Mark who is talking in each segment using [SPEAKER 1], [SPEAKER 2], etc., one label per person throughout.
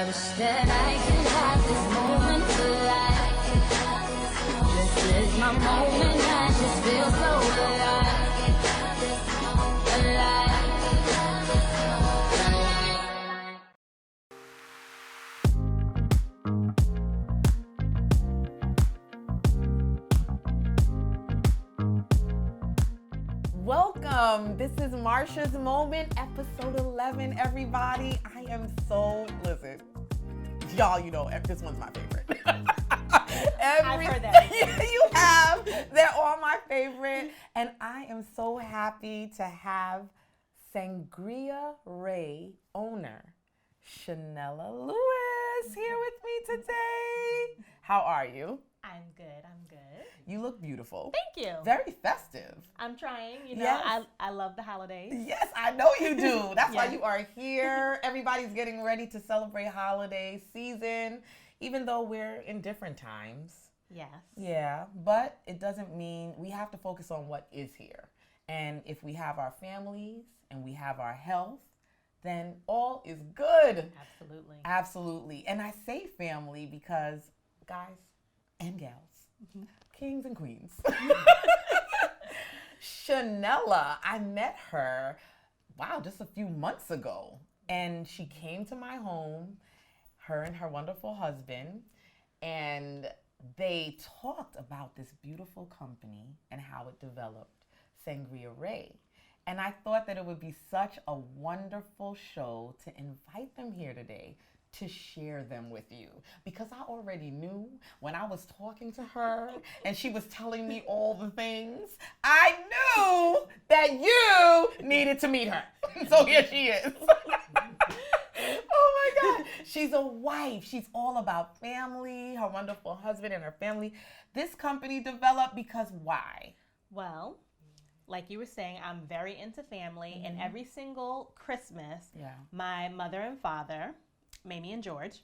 [SPEAKER 1] wish that I could have this moment alive. This is my moment, I just feel so alive.
[SPEAKER 2] Welcome. This is Marsha's Moment, episode 11, everybody. I am so, listen, y'all, you know, this one's my favorite.
[SPEAKER 3] I've heard that.
[SPEAKER 2] You have. They're all my favorite. And I am so happy to have Sangria Ray owner, Shanella Lewis, here with me today. How are you?
[SPEAKER 3] I'm good.
[SPEAKER 2] You look beautiful.
[SPEAKER 3] Thank you.
[SPEAKER 2] Very festive.
[SPEAKER 3] I'm trying,
[SPEAKER 2] Yes.
[SPEAKER 3] I love the holidays.
[SPEAKER 2] Yes, I know you do. That's why
[SPEAKER 3] Yes.
[SPEAKER 2] you are here. Everybody's getting ready to celebrate holiday season, even though we're in different times.
[SPEAKER 3] Yes.
[SPEAKER 2] Yeah, but it doesn't mean we have to focus on what is here. And if we have our families and we have our health, then all is good.
[SPEAKER 3] Absolutely.
[SPEAKER 2] Absolutely. And I say family because, guys and gals, kings and queens. Shanella, I met her, just a few months ago. And she came to my home, her and her wonderful husband, and they talked about this beautiful company and how it developed, Sangria Ray. And I thought that it would be such a wonderful show to invite them here today to share them with you, because I already knew when I was talking to her and she was telling me all the things, I knew that you needed to meet her. So here she is. Oh my God. She's a wife. She's all about family, her wonderful husband and her family. This company developed because why?
[SPEAKER 3] Well, like you were saying, I'm very into family, and every single Christmas, my mother and father, Mamie and George,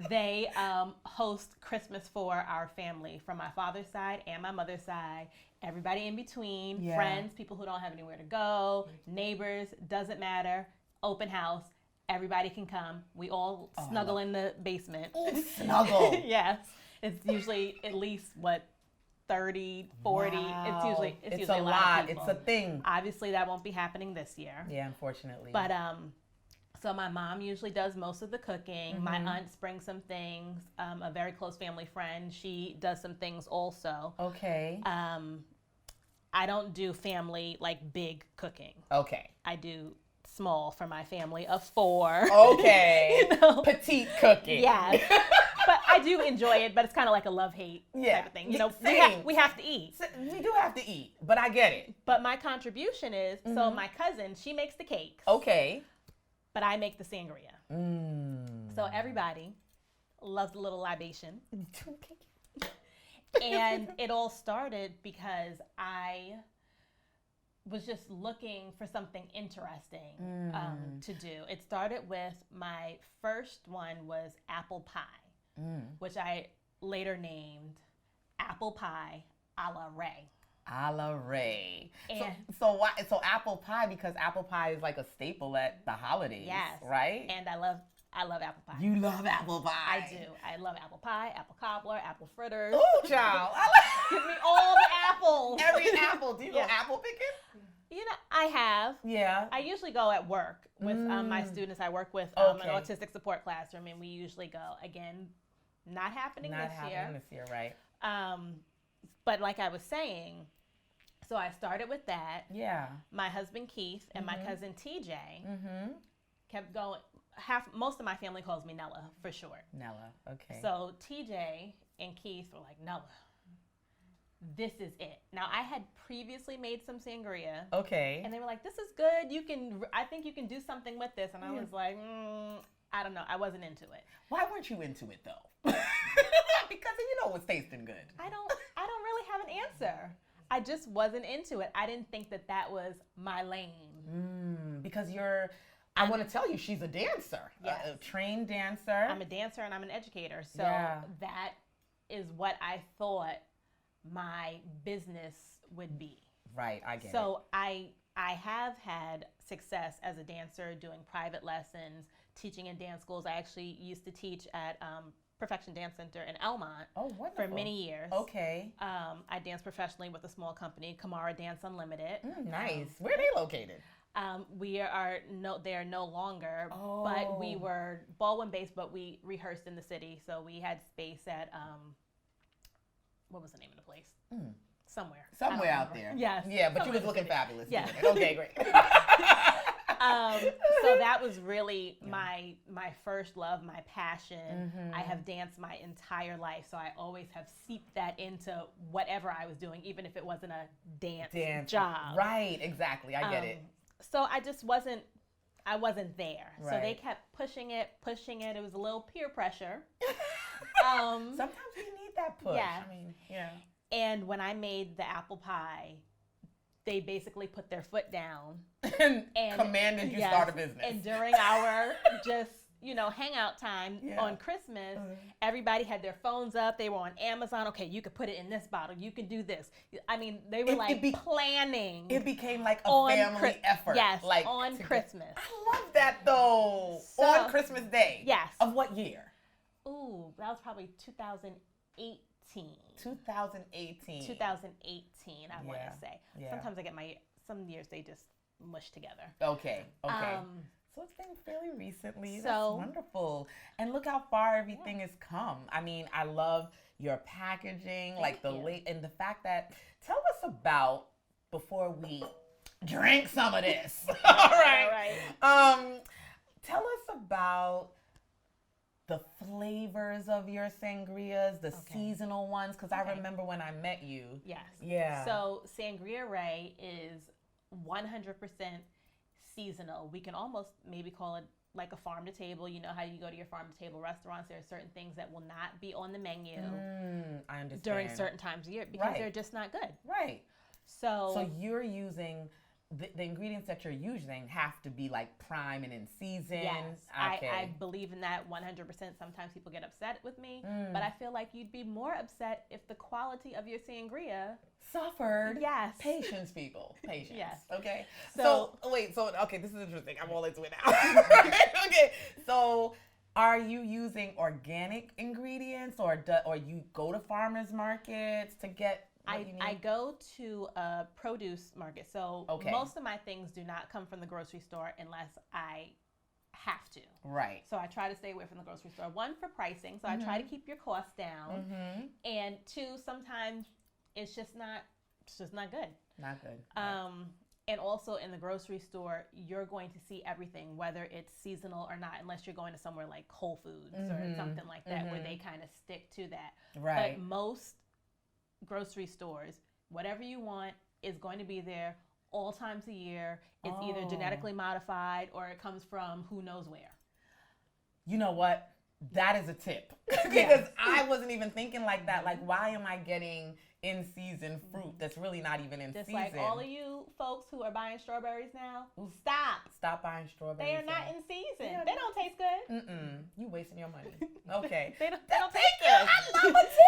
[SPEAKER 3] they host Christmas for our family from my father's side and my mother's side. Everybody in between, friends, people who don't have anywhere to go, neighbors, doesn't matter, open house, everybody can come. We all snuggle in the basement.
[SPEAKER 2] Ooh, snuggle.
[SPEAKER 3] Yes. It's usually at least, 30, 40.
[SPEAKER 2] Wow.
[SPEAKER 3] It's usually a lot of people.
[SPEAKER 2] It's a thing.
[SPEAKER 3] Obviously, that won't be happening this year.
[SPEAKER 2] Yeah, unfortunately.
[SPEAKER 3] But so my mom usually does most of the cooking. My aunts bring some things. A very close family friend, she does some things also.
[SPEAKER 2] Okay.
[SPEAKER 3] I don't do family like big cooking.
[SPEAKER 2] Okay.
[SPEAKER 3] I do small for my family of 4.
[SPEAKER 2] Okay. Petite cooking.
[SPEAKER 3] Yes. But I do enjoy it, but it's kind of like a love-hate type of thing. We have to eat.
[SPEAKER 2] We do have to eat, but I get it.
[SPEAKER 3] But my contribution is, so my cousin, she makes the cakes.
[SPEAKER 2] Okay.
[SPEAKER 3] But I make the sangria. So everybody loves a little libation. And it all started because I was just looking for something interesting to do. It started with, my first one was apple pie, which I later named apple pie a la Ray.
[SPEAKER 2] A la Ray.
[SPEAKER 3] And
[SPEAKER 2] so apple pie, because apple pie is like a staple at the holidays.
[SPEAKER 3] Yes.
[SPEAKER 2] Right?
[SPEAKER 3] And I love apple pie.
[SPEAKER 2] You love apple pie.
[SPEAKER 3] I do. I love apple pie, apple cobbler, apple fritters.
[SPEAKER 2] Ooh, child.
[SPEAKER 3] Give me all the apples.
[SPEAKER 2] Every apple. Do you go apple picking?
[SPEAKER 3] I have.
[SPEAKER 2] Yeah.
[SPEAKER 3] I usually go at work with my students. I work with an autistic support classroom, and we usually go. Again, not happening this year,
[SPEAKER 2] right.
[SPEAKER 3] But like I was saying, so I started with that.
[SPEAKER 2] Yeah.
[SPEAKER 3] My husband Keith and my cousin TJ kept going. Most of my family calls me Nella for short.
[SPEAKER 2] Nella, okay.
[SPEAKER 3] So TJ and Keith were like, Nella, this is it. Now, I had previously made some sangria.
[SPEAKER 2] Okay.
[SPEAKER 3] And they were like, this is good. I think you can do something with this. And I was like, I don't know. I wasn't into it.
[SPEAKER 2] Why weren't you into it though? Because it was tasting good.
[SPEAKER 3] I don't really have an answer. I just wasn't into it. I didn't think that was my lane.
[SPEAKER 2] Because I want to tell you, she's a dancer, a trained dancer.
[SPEAKER 3] I'm a dancer and I'm an educator. So that is what I thought my business would be.
[SPEAKER 2] Right, I get it.
[SPEAKER 3] So I have had success as a dancer doing private lessons, teaching in dance schools. I actually used to teach at Perfection Dance Center in Elmont for many years.
[SPEAKER 2] Okay.
[SPEAKER 3] I danced professionally with a small company, Kamara Dance Unlimited.
[SPEAKER 2] Nice. Where are they located?
[SPEAKER 3] They are no longer, but we were Baldwin based, but we rehearsed in the city. So we had space at, what was the name of the place? Somewhere
[SPEAKER 2] out there.
[SPEAKER 3] Yes.
[SPEAKER 2] Yeah, but you was looking fabulous.
[SPEAKER 3] Yeah.
[SPEAKER 2] Okay, great.
[SPEAKER 3] So that was really my first love, my passion. I have danced my entire life, so I always have seeped that into whatever I was doing, even if it wasn't a dance job.
[SPEAKER 2] Right, exactly. I get it.
[SPEAKER 3] So I just wasn't there.
[SPEAKER 2] Right.
[SPEAKER 3] So they kept pushing it. It was a little peer pressure.
[SPEAKER 2] Sometimes you need that push.
[SPEAKER 3] Yeah.
[SPEAKER 2] I mean, yeah.
[SPEAKER 3] And when I made the apple pie, they basically put their foot down
[SPEAKER 2] and commanded you start a business.
[SPEAKER 3] And during our hangout time on Christmas, everybody had their phones up. They were on Amazon. Okay, you could put it in this bottle. You can do this. I mean, they were planning.
[SPEAKER 2] It became like a family effort.
[SPEAKER 3] Yes, like on Christmas.
[SPEAKER 2] I love that though. So, on Christmas Day.
[SPEAKER 3] Yes.
[SPEAKER 2] Of what year?
[SPEAKER 3] Ooh, that was probably 2018.
[SPEAKER 2] 2018,
[SPEAKER 3] I want to say.
[SPEAKER 2] Yeah.
[SPEAKER 3] Sometimes I get some years they just mush together.
[SPEAKER 2] Okay. So it's been fairly recently. That's wonderful. And look how far everything has come. I mean, I love your packaging, and the fact that, tell us about, before we drink some of this. All right. Tell us about the flavors of your sangrias, the seasonal ones, because I remember when I met you.
[SPEAKER 3] Yes.
[SPEAKER 2] Yeah.
[SPEAKER 3] So Sangria Ray is 100% seasonal. We can almost maybe call it like a farm to table. You know how you go to your farm to table restaurants, there are certain things that will not be on the menu
[SPEAKER 2] I understand.
[SPEAKER 3] during certain times of year because they're just not good.
[SPEAKER 2] Right.
[SPEAKER 3] So
[SPEAKER 2] you're using the ingredients that you're using have to be like prime and in season.
[SPEAKER 3] Yes,
[SPEAKER 2] okay.
[SPEAKER 3] I believe in that 100%. Sometimes people get upset with me, but I feel like you'd be more upset if the quality of your sangria
[SPEAKER 2] suffered.
[SPEAKER 3] Yes.
[SPEAKER 2] Patience, people. Patience.
[SPEAKER 3] Yes.
[SPEAKER 2] Okay. So this is interesting. I'm all into it now. Okay. So are you using organic ingredients or you go to farmers markets to get
[SPEAKER 3] I go to a produce market. So most of my things do not come from the grocery store unless I have to.
[SPEAKER 2] Right.
[SPEAKER 3] So I try to stay away from the grocery store. One, for pricing. So I try to keep your costs down. And two, sometimes it's just not good.
[SPEAKER 2] Not good.
[SPEAKER 3] And also in the grocery store, you're going to see everything, whether it's seasonal or not, unless you're going to somewhere like Whole Foods or something like that, where they kind of stick to that.
[SPEAKER 2] Right.
[SPEAKER 3] But most grocery stores, whatever you want is going to be there all times a year. It's either genetically modified or it comes from who knows where.
[SPEAKER 2] You know what? That is a tip. Because I wasn't even thinking like that. Like, why am I getting in-season fruit that's really not even in season?
[SPEAKER 3] Just like all of you folks who are buying strawberries now,
[SPEAKER 2] Stop buying strawberries.
[SPEAKER 3] They are not in season. They don't taste good.
[SPEAKER 2] You wasting your money. Okay.
[SPEAKER 3] They don't taste good.
[SPEAKER 2] I love a tip.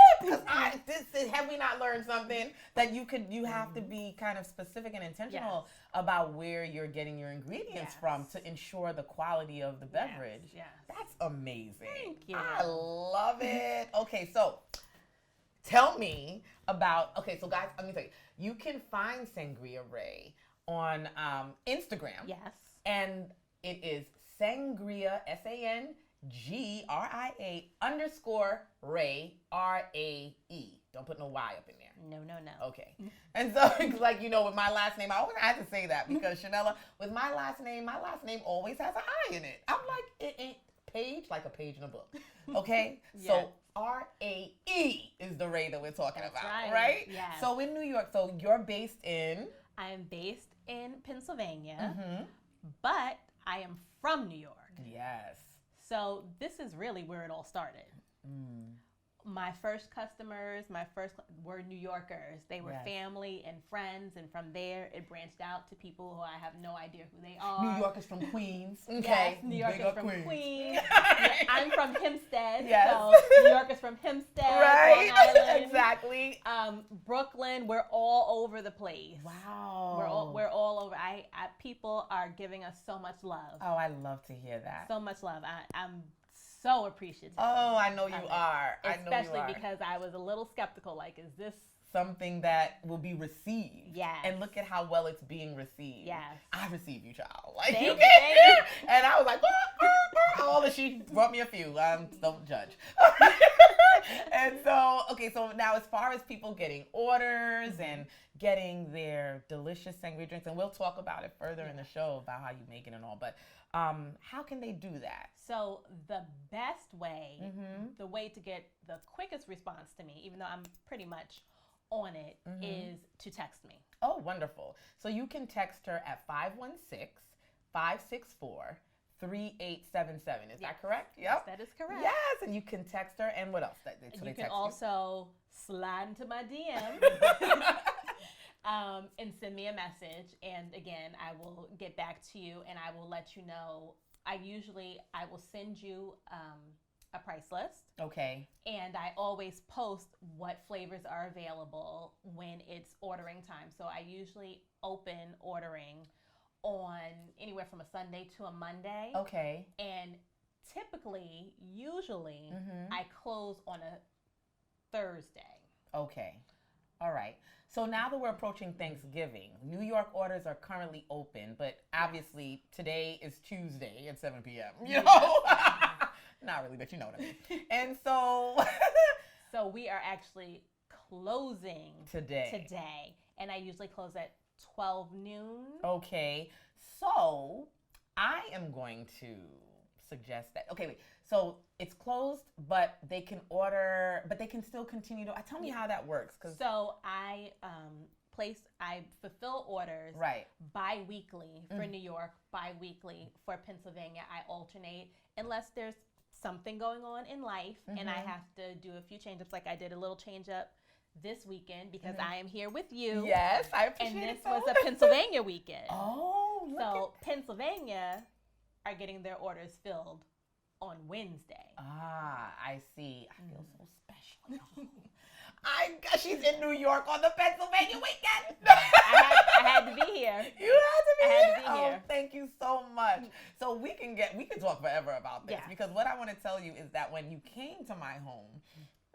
[SPEAKER 2] Because have we not learned something that you have to be kind of specific and intentional about where you're getting your ingredients from to ensure the quality of the beverage.
[SPEAKER 3] Yes.
[SPEAKER 2] That's amazing.
[SPEAKER 3] Thank you.
[SPEAKER 2] I love it. Okay, so tell me about, so guys, let me tell you, you can find Sangria Ray on Instagram.
[SPEAKER 3] Yes.
[SPEAKER 2] And it is Sangria, SANGRIA _Ray, RAE. Don't put no Y up in there.
[SPEAKER 3] No.
[SPEAKER 2] Okay. And so, like, with my last name, I always had to say that because Shanella, with my last name always has an I in it. I'm like, it ain't page like a page in a book. Okay? So RAE is the Ray that we're talking about, right?
[SPEAKER 3] Yes.
[SPEAKER 2] So in New York, so you're based in?
[SPEAKER 3] I am based in Pennsylvania, but I am from New York.
[SPEAKER 2] Yes.
[SPEAKER 3] So this is really where it all started. My first customers were New Yorkers. They were family and friends, and from there it branched out to people who I have no idea who they are.
[SPEAKER 2] New Yorkers from Queens. Okay.
[SPEAKER 3] Yes, New Yorkers from Queens. I'm from Hempstead.
[SPEAKER 2] Yes.
[SPEAKER 3] So New York is from Hempstead,
[SPEAKER 2] Right.
[SPEAKER 3] Long Island.
[SPEAKER 2] Exactly.
[SPEAKER 3] Brooklyn, we're all over the place.
[SPEAKER 2] Wow.
[SPEAKER 3] We're all over. People are giving us so much love.
[SPEAKER 2] Oh, I love to hear that.
[SPEAKER 3] So much love. I'm so appreciative.
[SPEAKER 2] Oh, I know you are.
[SPEAKER 3] Especially because I was a little skeptical. Like, is this
[SPEAKER 2] something that will be received?
[SPEAKER 3] Yes.
[SPEAKER 2] And look at how well it's being received.
[SPEAKER 3] Yes.
[SPEAKER 2] I received you, child. Like,
[SPEAKER 3] Thank
[SPEAKER 2] you
[SPEAKER 3] you.
[SPEAKER 2] can't. And I was like, she brought me a few. Don't judge. And so, okay, so now as far as people getting orders and getting their delicious sangria drinks, and we'll talk about it further in the show about how you make it and all, but how can they do that?
[SPEAKER 3] So the best way, the way to get the quickest response to me, even though I'm pretty much on it, is to text me.
[SPEAKER 2] Oh, wonderful. So you can text her at 516-564-3877. Is that correct? Yep.
[SPEAKER 3] Yes, that is correct.
[SPEAKER 2] Yes, and you can text her, and what else?
[SPEAKER 3] You can also slide into my DM and send me a message. And again, I will get back to you and I will let you know. I will send you a price list.
[SPEAKER 2] Okay.
[SPEAKER 3] And I always post what flavors are available when it's ordering time. So I usually open ordering on anywhere from a Sunday to a Monday.
[SPEAKER 2] Okay.
[SPEAKER 3] And usually, I close on a Thursday.
[SPEAKER 2] Okay. All right. So now that we're approaching Thanksgiving, New York orders are currently open, but obviously today is Tuesday at 7 p.m. You know? Not really, but you know what I mean. And so...
[SPEAKER 3] So we are actually closing
[SPEAKER 2] today.
[SPEAKER 3] And I usually close at 12 noon.
[SPEAKER 2] Okay. So I am going to suggest that. Okay, wait. So it's closed, but they can order, but they can still continue to. Tell me how that works,
[SPEAKER 3] So I fulfill orders bi-weekly for New York, bi-weekly for Pennsylvania. I alternate unless there's something going on in life and I have to do a few change-ups. Like I did a little change-up this weekend because I am here with you.
[SPEAKER 2] Yes, I appreciate it.
[SPEAKER 3] And this was a Pennsylvania weekend.
[SPEAKER 2] Oh,
[SPEAKER 3] so Pennsylvania are getting their orders filled on Wednesday.
[SPEAKER 2] Ah, I see. I feel so special. She's in New York on the Pennsylvania weekend.
[SPEAKER 3] I had to be here.
[SPEAKER 2] You had to be here?
[SPEAKER 3] here.
[SPEAKER 2] Oh, thank you so much. So we can talk forever about this because what I want to tell you is that when you came to my home,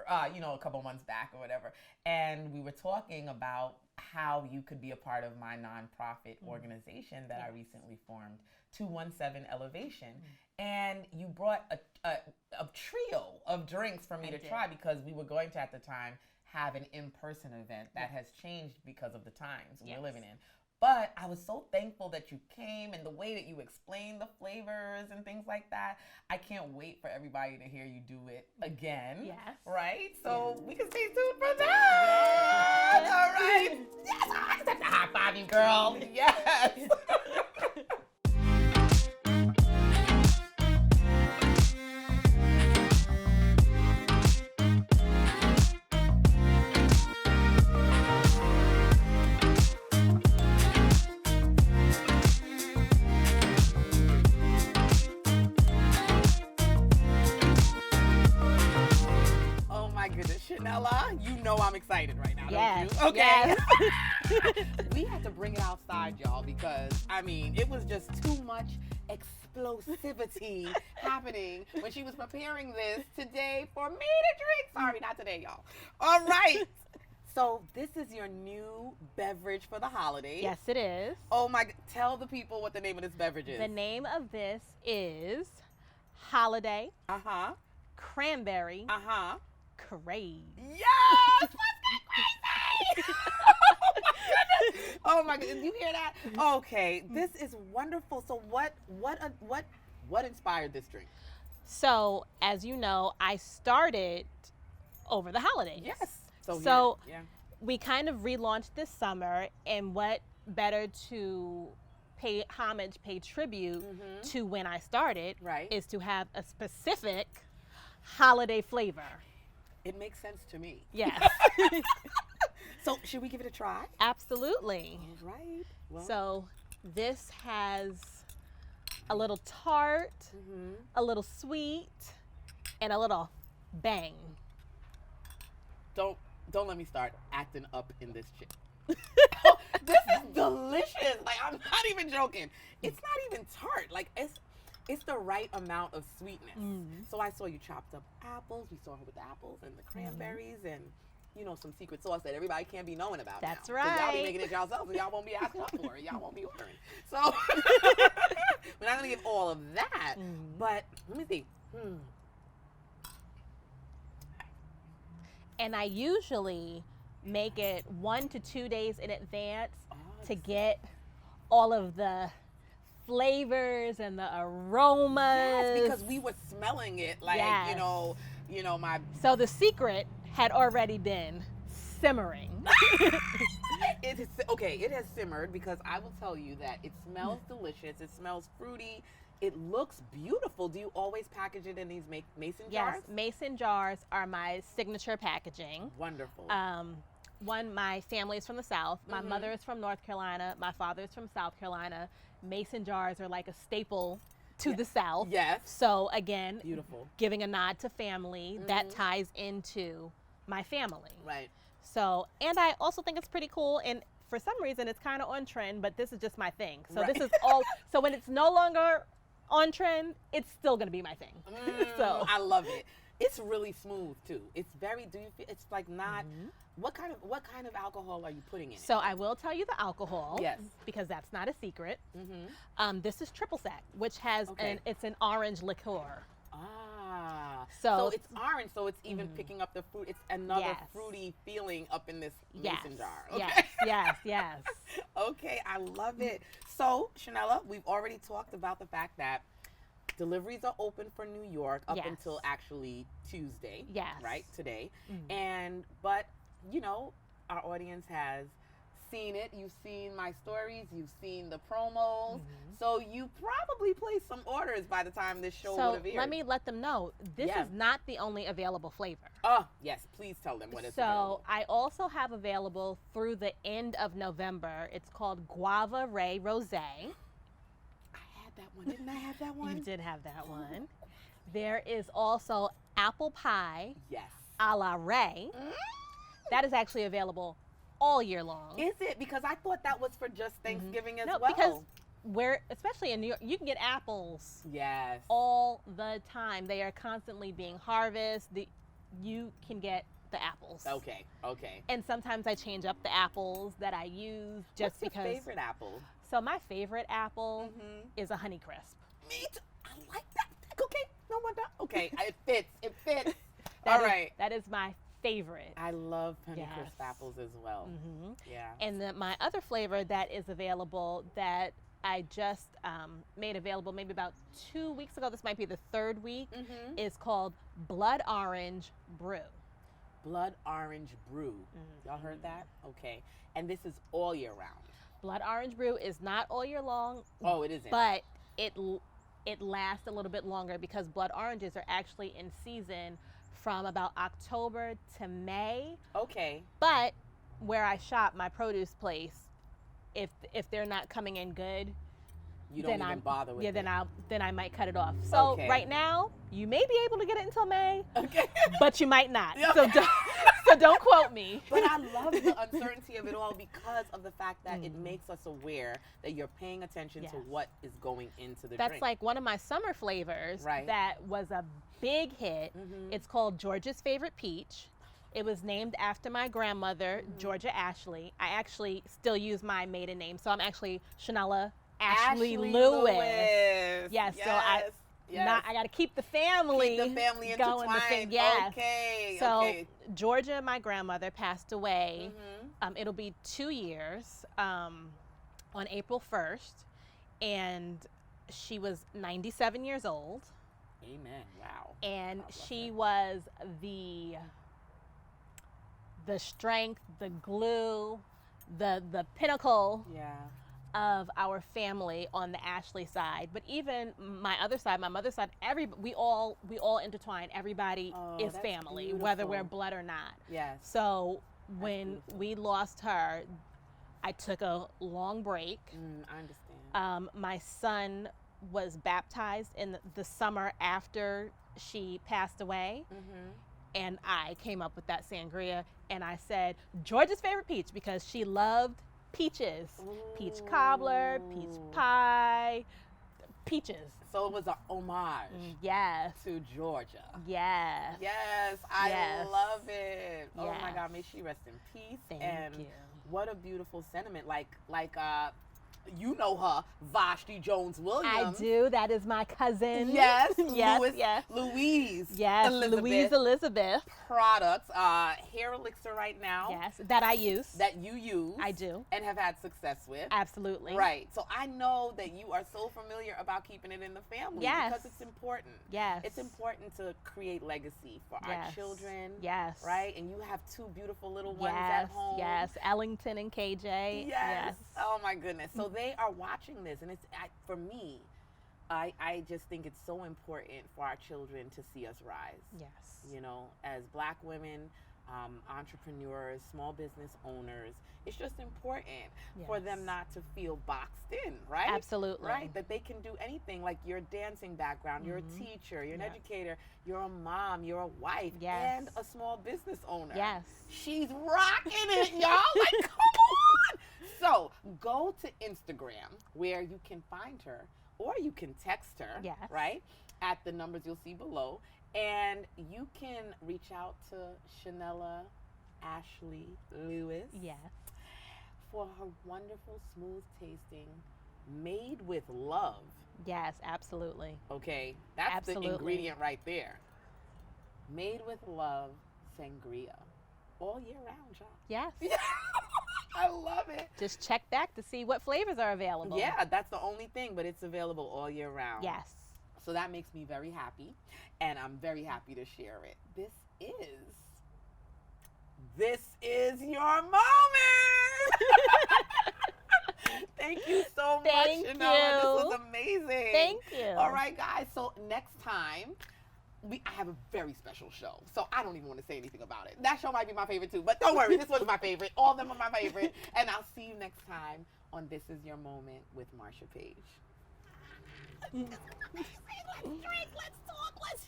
[SPEAKER 2] a couple months back or whatever, and we were talking about how you could be a part of my nonprofit organization that I recently formed, 217 Elevation, and you brought a trio of drinks for me to try because we were going to, at the time, have an in-person event that has changed because of the times we're living in. But I was so thankful that you came and the way that you explained the flavors and things like that. I can't wait for everybody to hear you do it again.
[SPEAKER 3] Yes.
[SPEAKER 2] Right? So we can stay tuned for that. Yes. All right. Yes. I have to high five you, girl. Yes. Shanella, you know I'm excited right now, don't you? Okay. Yes. We had to bring it outside, y'all, because, it was just too much explosivity happening when she was preparing this today for me to drink. Sorry, not today, y'all. All right. So this is your new beverage for the holidays.
[SPEAKER 3] Yes, it is.
[SPEAKER 2] Oh, my God. Tell the people what the name of this beverage is.
[SPEAKER 3] The name of this is Holiday. Cranberry. Craze.
[SPEAKER 2] Yes! Let's get crazy! Oh my goodness, you hear that? Okay, this is wonderful. So what inspired this drink?
[SPEAKER 3] So, as you know, I started over the holidays.
[SPEAKER 2] Yes.
[SPEAKER 3] So we kind of relaunched this summer, and what better to pay homage, pay tribute to when I started is to have a specific holiday flavor.
[SPEAKER 2] It makes sense to me.
[SPEAKER 3] Yes.
[SPEAKER 2] So should we give it a try?
[SPEAKER 3] Absolutely.
[SPEAKER 2] All right. Well.
[SPEAKER 3] So this has a little tart, a little sweet, and a little bang.
[SPEAKER 2] Don't let me start acting up in this shit. This is delicious. Like, I'm not even joking. It's not even tart. Like, it's the right amount of sweetness. So I saw you chopped up apples. We saw her with the apples and the cranberries and, you know, some secret sauce that everybody can't be knowing about.
[SPEAKER 3] That's
[SPEAKER 2] now.
[SPEAKER 3] right.
[SPEAKER 2] 'Cause y'all be making it yourselves and y'all won't be asking up for it. Y'all won't be ordering. So we're not gonna give all of that. But let me see.
[SPEAKER 3] And I usually make it 1 to 2 days in advance to get all of the flavors and the aromas.
[SPEAKER 2] Yes, because we were smelling it like,
[SPEAKER 3] Yes.
[SPEAKER 2] you know, my
[SPEAKER 3] So the secret had already been simmering.
[SPEAKER 2] it has simmered because I will tell you that it smells delicious. It smells fruity. It looks beautiful. Do you always package it in these mason jars?
[SPEAKER 3] Yes, mason jars are my signature packaging.
[SPEAKER 2] Wonderful.
[SPEAKER 3] My family is from the South. My mother is from North Carolina. My father is from South Carolina. Mason jars are like a staple to the South.
[SPEAKER 2] Yes.
[SPEAKER 3] So again,
[SPEAKER 2] Beautiful.
[SPEAKER 3] giving a nod to family, that ties into my family.
[SPEAKER 2] Right.
[SPEAKER 3] So, and I also think it's pretty cool. And for some reason, it's kind of on trend, but this is just my thing. So
[SPEAKER 2] Right.
[SPEAKER 3] this is all, so when it's no longer on trend, it's still going to be my thing. So
[SPEAKER 2] I love it. It's really smooth too. It's very. Do you feel? It's like not. What kind of alcohol are you putting in it?
[SPEAKER 3] So I will tell you the alcohol.
[SPEAKER 2] Yes.
[SPEAKER 3] Because that's not a secret. This is triple sec, which has it's an orange liqueur.
[SPEAKER 2] Ah.
[SPEAKER 3] So
[SPEAKER 2] it's orange. So it's even picking up the fruit. It's another
[SPEAKER 3] Yes.
[SPEAKER 2] fruity feeling up in this mason jar.
[SPEAKER 3] Yes.
[SPEAKER 2] Okay, I love it. So, Shanella, we've already talked about the fact that deliveries are open for New York up
[SPEAKER 3] Yes.
[SPEAKER 2] until actually Tuesday.
[SPEAKER 3] Yes.
[SPEAKER 2] Right? Today. But, you know, our audience has seen it. You've seen my stories. You've seen the promos. So you probably placed some orders by the time this show would
[SPEAKER 3] So
[SPEAKER 2] have aired.
[SPEAKER 3] let me let them know, this is not the only available flavor.
[SPEAKER 2] Oh, yes. Please tell them what it's
[SPEAKER 3] So I also have available through the end of November. It's called Guava Ray Rosé.
[SPEAKER 2] I had that one. Didn't I have that one?
[SPEAKER 3] You did have that one. There is also apple pie
[SPEAKER 2] Yes.
[SPEAKER 3] a la Ray. That is actually available all year long.
[SPEAKER 2] Is it? Because I thought that was for just Thanksgiving as
[SPEAKER 3] No,
[SPEAKER 2] well.
[SPEAKER 3] because especially in New York, you can get apples
[SPEAKER 2] Yes.
[SPEAKER 3] all the time. They are constantly being harvested. You can get the apples.
[SPEAKER 2] Okay.
[SPEAKER 3] And sometimes I change up the apples that I use just
[SPEAKER 2] What's
[SPEAKER 3] because.
[SPEAKER 2] your favorite apple?
[SPEAKER 3] So my favorite apple is a Honeycrisp.
[SPEAKER 2] Me too. I like that. Okay. No wonder. Okay. It fits. It fits.
[SPEAKER 3] That
[SPEAKER 2] All
[SPEAKER 3] is-
[SPEAKER 2] right.
[SPEAKER 3] That is my favorite.
[SPEAKER 2] I love Honeycrisp
[SPEAKER 3] Yes.
[SPEAKER 2] apples as well. Yeah.
[SPEAKER 3] And my other flavor that is available that I just made available maybe about 2 weeks ago, this might be the third week, is called Blood Orange Brew.
[SPEAKER 2] Blood Orange Brew. Y'all heard that? Okay. And this is all year round.
[SPEAKER 3] Blood Orange Brew is not all year long.
[SPEAKER 2] Oh, it isn't.
[SPEAKER 3] But it lasts a little bit longer because blood oranges are actually in season from about October to May.
[SPEAKER 2] Okay.
[SPEAKER 3] But where I shop, my produce place, if they're not coming in good,
[SPEAKER 2] You don't even bother with it.
[SPEAKER 3] then I might cut it off. So
[SPEAKER 2] Okay.
[SPEAKER 3] right now, you may be able to get it until May,
[SPEAKER 2] Okay.
[SPEAKER 3] but you might not.
[SPEAKER 2] Yeah.
[SPEAKER 3] So don't quote me.
[SPEAKER 2] But I love the uncertainty of it all because of the fact that it makes us aware that you're paying attention to
[SPEAKER 3] Yes.
[SPEAKER 2] what is going into the
[SPEAKER 3] That's
[SPEAKER 2] drink.
[SPEAKER 3] like one of my summer flavors
[SPEAKER 2] Right.
[SPEAKER 3] that was a big hit. It's called Georgia's Favorite Peach. It was named after my grandmother, Georgia Ashley. I actually still use my maiden name, so I'm actually Shanella Ashley Lewis. Yes, so I got to keep the family
[SPEAKER 2] Keep the family
[SPEAKER 3] going.
[SPEAKER 2] intertwined.
[SPEAKER 3] Yes.
[SPEAKER 2] Okay.
[SPEAKER 3] So
[SPEAKER 2] okay.
[SPEAKER 3] Georgia, my grandmother, passed away. It'll be 2 years on April 1st, and she was 97 years old.
[SPEAKER 2] Amen. Wow.
[SPEAKER 3] And
[SPEAKER 2] God bless
[SPEAKER 3] she
[SPEAKER 2] her.
[SPEAKER 3] was the strength, the glue, the pinnacle
[SPEAKER 2] Yeah.
[SPEAKER 3] of our family on the Ashley side. But even my other side, my mother's side, we all intertwine. Everybody is
[SPEAKER 2] that's
[SPEAKER 3] family, whether we're
[SPEAKER 2] beautiful.
[SPEAKER 3] blood or not.
[SPEAKER 2] Yes.
[SPEAKER 3] So when
[SPEAKER 2] beautiful.
[SPEAKER 3] we lost her, I took a long break.
[SPEAKER 2] I understand.
[SPEAKER 3] My son was baptized in the summer after she passed away. And I came up with that sangria, and I said George's favorite peach because she loved peaches. Peach cobbler, peach pie, peaches.
[SPEAKER 2] So it was an homage
[SPEAKER 3] Yes.
[SPEAKER 2] to Georgia.
[SPEAKER 3] Yes.
[SPEAKER 2] Yes, I
[SPEAKER 3] Yes.
[SPEAKER 2] love it. Oh my
[SPEAKER 3] Yes.
[SPEAKER 2] God, may she rest in peace.
[SPEAKER 3] Thank
[SPEAKER 2] and
[SPEAKER 3] you.
[SPEAKER 2] what a beautiful sentiment. Like you know her, Vashti Jones Williams.
[SPEAKER 3] I do. That is my cousin.
[SPEAKER 2] Yes,
[SPEAKER 3] Yes,
[SPEAKER 2] Louise,
[SPEAKER 3] yes.
[SPEAKER 2] Louise.
[SPEAKER 3] Yes, Louise Elizabeth.
[SPEAKER 2] Products, hair elixir right now.
[SPEAKER 3] Yes, that I use.
[SPEAKER 2] That you use.
[SPEAKER 3] I do.
[SPEAKER 2] And have had success with.
[SPEAKER 3] Absolutely.
[SPEAKER 2] Right. So I know that you are so familiar about keeping it in the family.
[SPEAKER 3] Yes.
[SPEAKER 2] Because it's important.
[SPEAKER 3] Yes.
[SPEAKER 2] It's important to create legacy for our
[SPEAKER 3] Yes.
[SPEAKER 2] children.
[SPEAKER 3] Yes.
[SPEAKER 2] Right? And you have two beautiful little ones
[SPEAKER 3] Yes.
[SPEAKER 2] at home.
[SPEAKER 3] Yes. Ellington and KJ.
[SPEAKER 2] Yes. Oh my goodness. So they are watching this, and it's for me. I just think it's so important for our children to see us rise.
[SPEAKER 3] Yes.
[SPEAKER 2] You know, as Black women, entrepreneurs, small business owners, it's just important for them not to feel boxed in, right?
[SPEAKER 3] Absolutely.
[SPEAKER 2] Right? That they can do anything, like your dancing background, you're a teacher, you're an educator, you're a mom, you're a wife, and a small business owner.
[SPEAKER 3] Yes.
[SPEAKER 2] She's rocking it, y'all. Like, come on. So go to Instagram where you can find her, or you can text her, right, at the numbers you'll see below, and you can reach out to Shanella Ashley Lewis for her wonderful, smooth tasting, made with love.
[SPEAKER 3] Yes, absolutely.
[SPEAKER 2] Okay, that's the ingredient right there. Made with love sangria, all year round, y'all.
[SPEAKER 3] Yes.
[SPEAKER 2] I love it.
[SPEAKER 3] Just check back to see what flavors are available.
[SPEAKER 2] Yeah, that's the only thing, but it's available all year round.
[SPEAKER 3] Yes.
[SPEAKER 2] So that makes me very happy, and I'm very happy to share it. This is your moment. Thank you so much,
[SPEAKER 3] Thank
[SPEAKER 2] Shanella. This
[SPEAKER 3] you.
[SPEAKER 2] was amazing.
[SPEAKER 3] Thank you.
[SPEAKER 2] All right, guys. So next time, I have a very special show, so I don't even want to say anything about it. That show might be my favorite too, but don't worry, this was my favorite. All of them are my favorite, and I'll see you next time on This Is Your Moment with Marsha Page. Let's drink, let's talk, let's